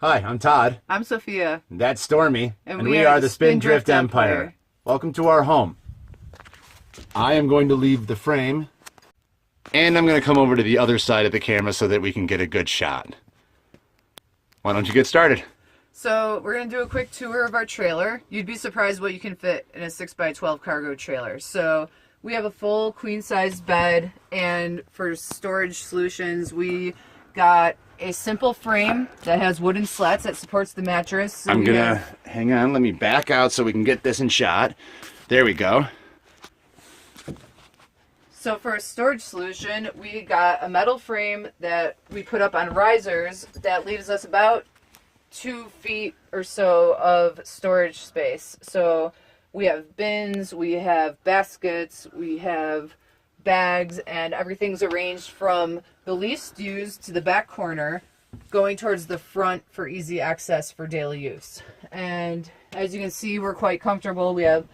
Hi, I'm Todd. I'm Sophia. And that's Stormy. And we are the Spindrift Empire. Welcome to our home. I am going to leave the frame, and I'm going to come over to the other side of the camera so that we can get a good shot. Why don't you get started? So we're going to do a quick tour of our trailer. You'd be surprised what you can fit in a 6x12 cargo trailer. So we have a full queen-size bed, and for storage solutions, we got a simple frame that has wooden slats that supports the mattress. So I'm gonna, hang on, let me back out so we can get this in shot. There we go. So for a storage solution, we got a metal frame that we put up on risers that leaves us about 2 feet or so of storage space. So we have bins, we have baskets, we have bags, and everything's arranged from the least used to the back corner, going towards the front for easy access for daily use. And as you can see, we're quite comfortable. We have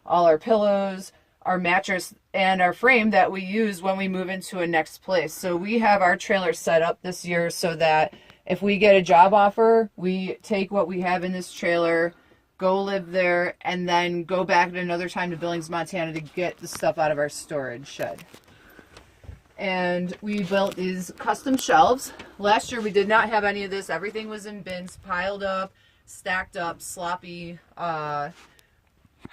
all our pillows, our mattress, and our frame that we use when we move into a next place. So we have our trailer set up this year so that if we get a job offer, we take what we have in this trailer, go live there, and then go back at another time to Billings, Montana to get the stuff out of our storage shed. And we built these custom shelves. Last year we did not have any of this. Everything was in bins, piled up, stacked up, sloppy, hard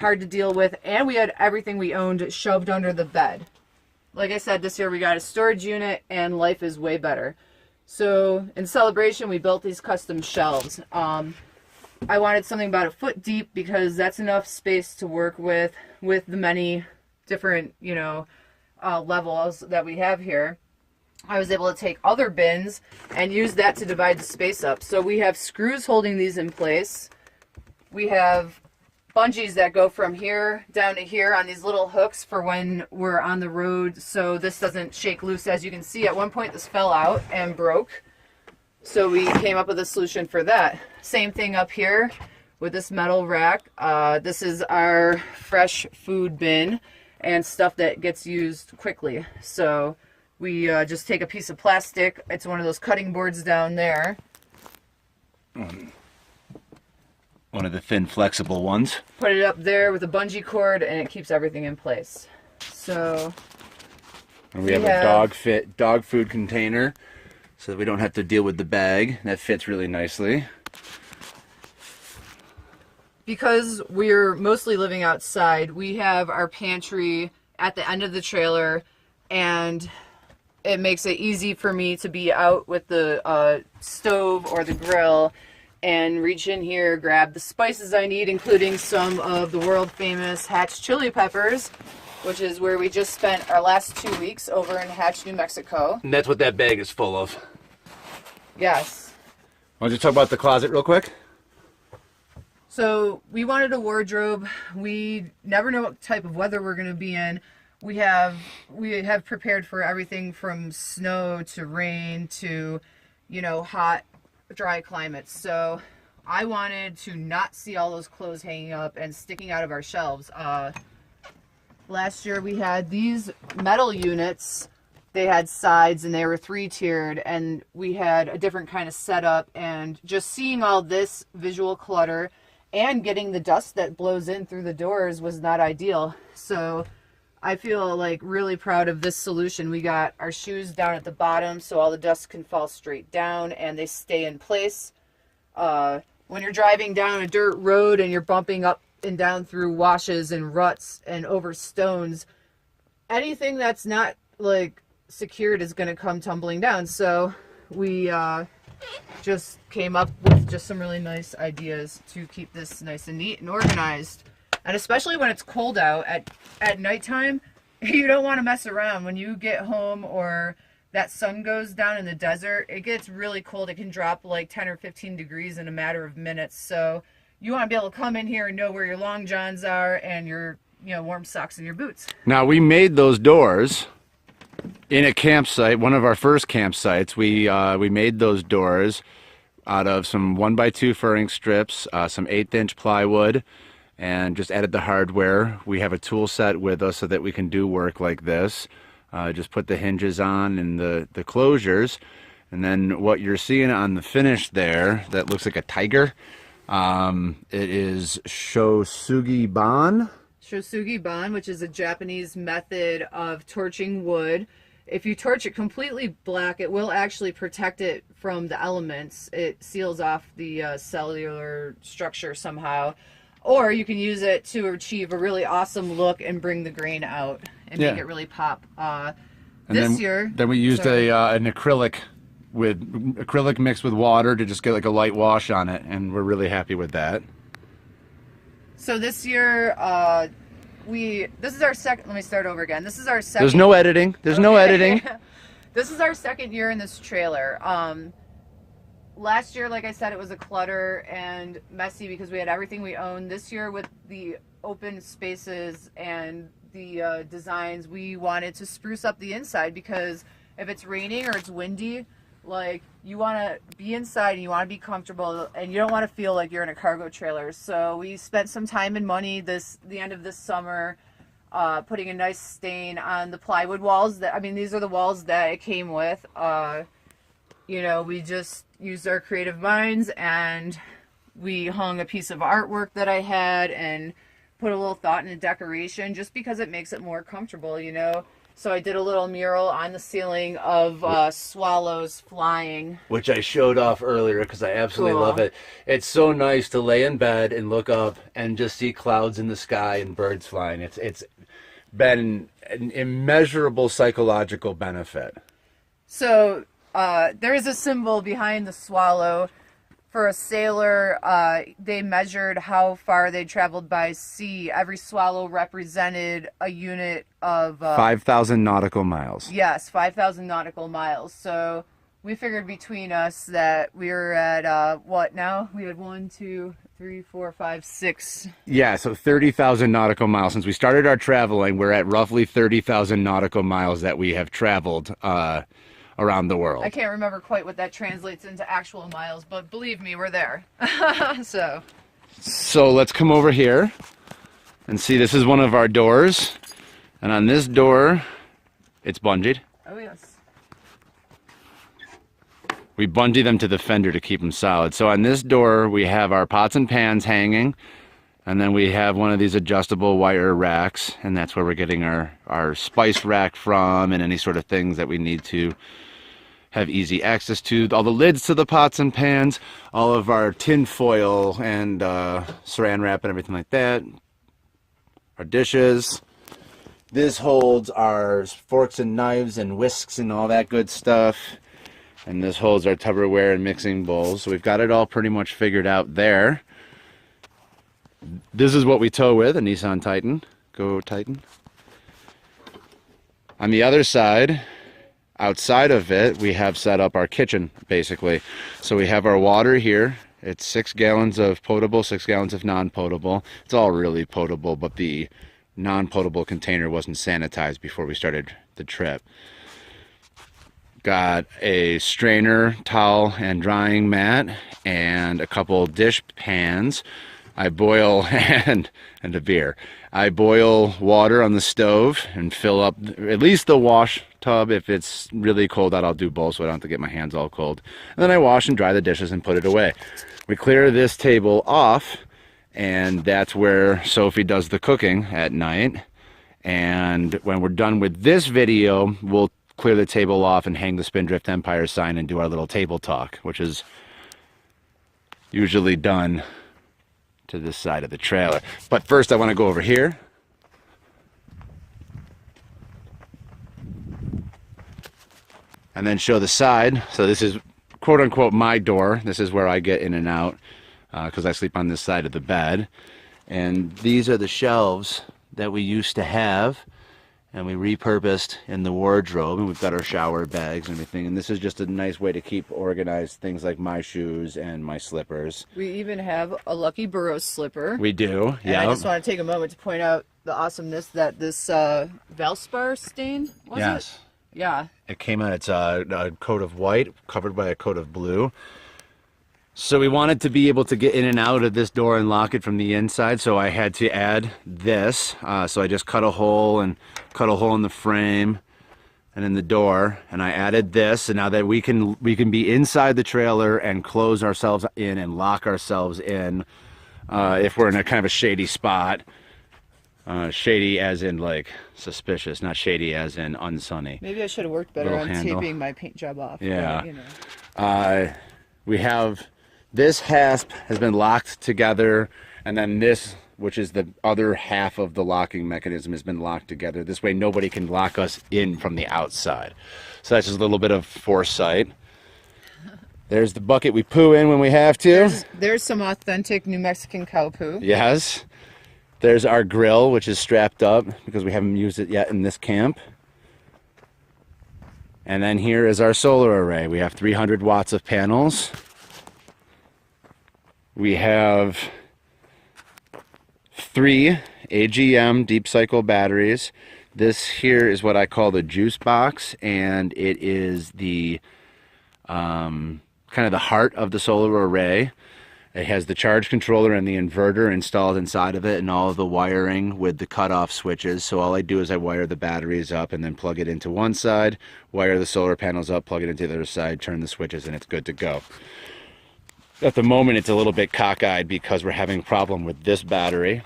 to deal with, and we had everything we owned shoved under the bed. Like I said, this year we got a storage unit, and life is way better. So in celebration, we built these custom shelves. I wanted something about 1 foot deep because that's enough space to work with the many different, levels that we have here. I was able to take other bins and use that to divide the space up. So we have screws holding these in place. We have bungees that go from here down to here on these little hooks for when we're on the road, so this doesn't shake loose. As you can see, at one point this fell out and broke. So we came up with a solution for that. Same thing up here with this metal rack. This is our fresh food bin and stuff that gets used quickly. So we just take a piece of plastic. It's one of those cutting boards down there. One of the thin, flexible ones. Put it up there with a bungee cord, and it keeps everything in place. So and we have a dog food container, so that we don't have to deal with the bag. That fits really nicely. Because we're mostly living outside, we have our pantry at the end of the trailer, and it makes it easy for me to be out with the stove or the grill and reach in here, grab the spices I need, including some of the world famous Hatch chili peppers, which is where we just spent our last 2 weeks over in Hatch, New Mexico. And that's what that bag is full of. Yes. Why don't you talk about the closet real quick? So we wanted a wardrobe. We never know what type of weather we're going to be in. We have prepared for everything from snow to rain to, hot, dry climates. So I wanted to not see all those clothes hanging up and sticking out of our shelves. Last year we had these metal units. They had sides and they were 3-tiered, and we had a different kind of setup, and just seeing all this visual clutter and getting the dust that blows in through the doors was not ideal. So I feel like really proud of this solution. We got our shoes down at the bottom so all the dust can fall straight down and they stay in place. When you're driving down a dirt road and you're bumping up and down through washes and ruts and over stones, anything that's not secured is going to come tumbling down. So we just came up with just some really nice ideas to keep this nice and neat and organized. And especially when it's cold out at nighttime, you don't want to mess around. When you get home or that sun goes down in the desert, it gets really cold. It can drop like 10 or 15 degrees in a matter of minutes. So you want to be able to come in here and know where your long johns are and your warm socks and your boots. Now, we made those doors in a campsite, one of our first campsites. We made those doors out of some 1x2 furring strips, some 1/8" plywood, and just added the hardware. We have a tool set with us so that we can do work like this. Just put the hinges on and the closures, And then what you're seeing on the finish there, that looks like a tiger, it is Shosugi Ban. Shosugi Ban, which is a Japanese method of torching wood. If you torch it completely black, it will actually protect it from the elements. It seals off the cellular structure somehow. Or you can use it to achieve a really awesome look and bring the grain out and make it really pop. Then we used an acrylic mixed with water to just get like a light wash on it, and we're really happy with that. So this year, this is our second. Let me start over again. This is our second. There's no editing. There's no editing. This is our second year in this trailer. Last year, like I said, it was a clutter and messy because we had everything we owned. This year, with the open spaces and the designs, we wanted to spruce up the inside, because if it's raining or it's windy, like, you want to be inside and you want to be comfortable and you don't want to feel like you're in a cargo trailer. So we spent some time and money the end of this summer putting a nice stain on the plywood walls. These are the walls that it came with. You know, we just used our creative minds and we hung a piece of artwork that I had and put a little thought into decoration just because it makes it more comfortable, you know. So I did a little mural on the ceiling of swallows flying, which I showed off earlier because I absolutely love it. It's so nice to lay in bed and look up and just see clouds in the sky and birds flying. It's been an immeasurable psychological benefit. So there is a symbol behind the swallow. For a sailor, they measured how far they traveled by sea. Every swallow represented a unit of 5,000 nautical miles. Yes, 5,000 nautical miles. So we figured between us that we were at what now? We had 1, 2, 3, 4, 5, 6. Yeah, so 30,000 nautical miles. Since we started our traveling, we're at roughly 30,000 nautical miles that we have traveled around the world. I can't remember quite what that translates into actual miles, but believe me, we're there. So let's come over here and see. This is one of our doors, and on this door, it's bungeed. Oh yes. We bungee them to the fender to keep them solid. So on this door, we have our pots and pans hanging, and then we have one of these adjustable wire racks, and that's where we're getting our spice rack from and any sort of things that we need to have easy access to. All the lids to the pots and pans, all of our tin foil and saran wrap and everything like that. Our dishes. This holds our forks and knives and whisks and all that good stuff. And this holds our Tupperware and mixing bowls. So we've got it all pretty much figured out there. This is what we tow with, a Nissan Titan. Go Titan. On the other side, outside of it, we have set up our kitchen, basically. So we have our water here. It's 6 gallons of potable, 6 gallons of non-potable. It's all really potable, but the non-potable container wasn't sanitized before we started the trip. Got a strainer, towel, and drying mat, and a couple dish pans. I boil, and a beer. I boil water on the stove and fill up at least the wash tub. If it's really cold out, I'll do both so I don't have to get my hands all cold. And then I wash and dry the dishes and put it away. We clear this table off, and that's where Sophie does the cooking at night. And when we're done with this video, we'll clear the table off and hang the Spindrift Empire sign and do our little table talk, which is usually done to this side of the trailer. But first I want to go over here. And then show the side. So this is quote unquote my door. This is where I get in and out because I sleep on this side of the bed. And these are the shelves that we used to have and we repurposed in the wardrobe, and we've got our shower bags and everything, and this is just a nice way to keep organized things like my shoes and my slippers. We even have a Lucky Burrows slipper. We do, yeah. And I just want to take a moment to point out the awesomeness that this Valspar stain, was yes. It? Yeah. It came out, it's a coat of white covered by a coat of blue. So we wanted to be able to get in and out of this door and lock it from the inside, so I had to add this. So I just cut a hole in the frame, and then the door, and I added this, and now that we can be inside the trailer and close ourselves in and lock ourselves in if we're in a kind of a shady spot. Shady as in like suspicious, not shady as in unsunny. Maybe I should have worked better on taping my paint job off. Yeah. But, you know. We have this hasp has been locked together, and then this, which is the other half of the locking mechanism, has been locked together. This way nobody can lock us in from the outside. So that's just a little bit of foresight. There's the bucket we poo in when we have to. There's some authentic New Mexican cow poo. Yes. There's our grill, which is strapped up because we haven't used it yet in this camp. And then here is our solar array. We have 300 watts of panels. We have 3 AGM deep cycle batteries. This here is what I call the juice box, and it is the kind of the heart of the solar array. It has the charge controller and the inverter installed inside of it, and all of the wiring with the cutoff switches. So all I do is I wire the batteries up and then plug it into one side, wire the solar panels up, plug it into the other side, turn the switches, and it's good to go. At the moment it's a little bit cockeyed because we're having a problem with this battery.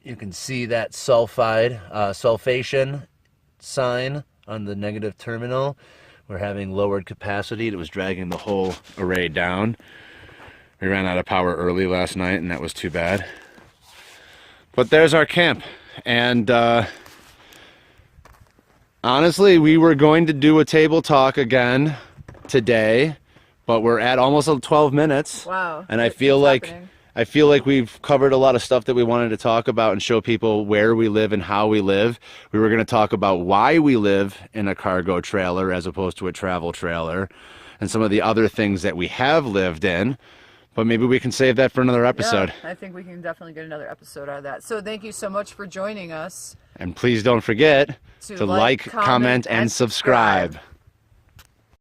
You can see that sulfation sign on the negative terminal. We're having lowered capacity. It was dragging the whole array down. We ran out of power early last night, and that was too bad. But there's our camp. And honestly, we were going to do a table talk again today, but we're at almost 12 minutes. Wow. And I feel like we've covered a lot of stuff that we wanted to talk about and show people where we live and how we live. We were going to talk about why we live in a cargo trailer as opposed to a travel trailer, and some of the other things that we have lived in. But maybe we can save that for another episode. Yeah, I think we can definitely get another episode out of that. So thank you so much for joining us. And please don't forget to like, comment, and subscribe.